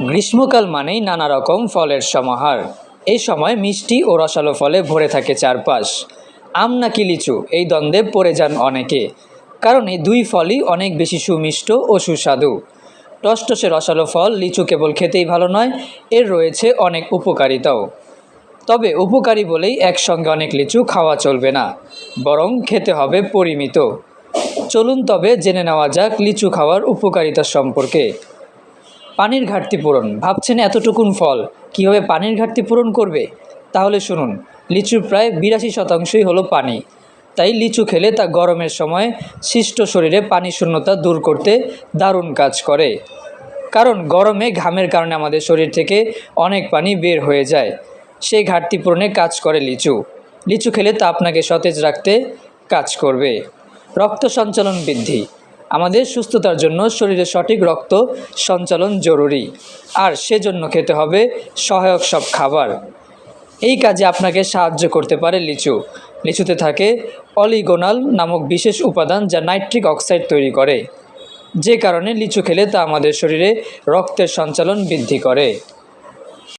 গ্রীষ্মকাল মানেই নানা রকম ফলের সমাহার। এই সময় মিষ্টি ও রসালো ফলে ভরে থাকে চারপাশ। আম নাকি লিচু, এই দ্বন্দ্বে পড়ে যান অনেকে, কারণ এই দুই ফলই অনেক বেশি সুমিষ্ট ও সুস্বাদু। টসটসে রসালো ফল লিচু কেবল খেতেই ভালো নয়, এর রয়েছে অনেক উপকারিতাও। তবে উপকারী বলেই একসঙ্গে অনেক লিচু খাওয়া চলবে না, বরং খেতে হবে পরিমিত। চলুন তবে জেনে নেওয়া যাক লিচু খাওয়ার উপকারিতা সম্পর্কে। পানির ঘাটতি পূরণ, ভাবছেন এতটুকুন ফল কীভাবে পানির ঘাটতি পূরণ করবে? তাহলে শুনুন, লিচুর প্রায় 82% হলো পানি। তাই লিচু খেলে তা গরমের সময় সৃষ্ট শরীরে পানি শূন্যতা দূর করতে দারুণ কাজ করে। কারণ গরমে ঘামের কারণে আমাদের শরীর থেকে অনেক পানি বের হয়ে যায়, সেই ঘাটতি পূরণে কাজ করে লিচু। লিচু খেলে তা আপনাকে সতেজ রাখতে কাজ করবে। রক্ত সঞ্চালন বৃদ্ধি, আমাদের সুস্থতার জন্য শরীরে সঠিক রক্ত সঞ্চালন জরুরি, আর সেজন্য খেতে হবে সহায়ক সব খাবার। এই কাজে আপনাকে সাহায্য করতে পারে লিচু। লিচুতে থাকে অলিগোনাল নামক বিশেষ উপাদান, যা নাইট্রিক অক্সাইড তৈরি করে, যে কারণে লিচু খেলে তা আমাদের শরীরে রক্তের সঞ্চালন বৃদ্ধি করে।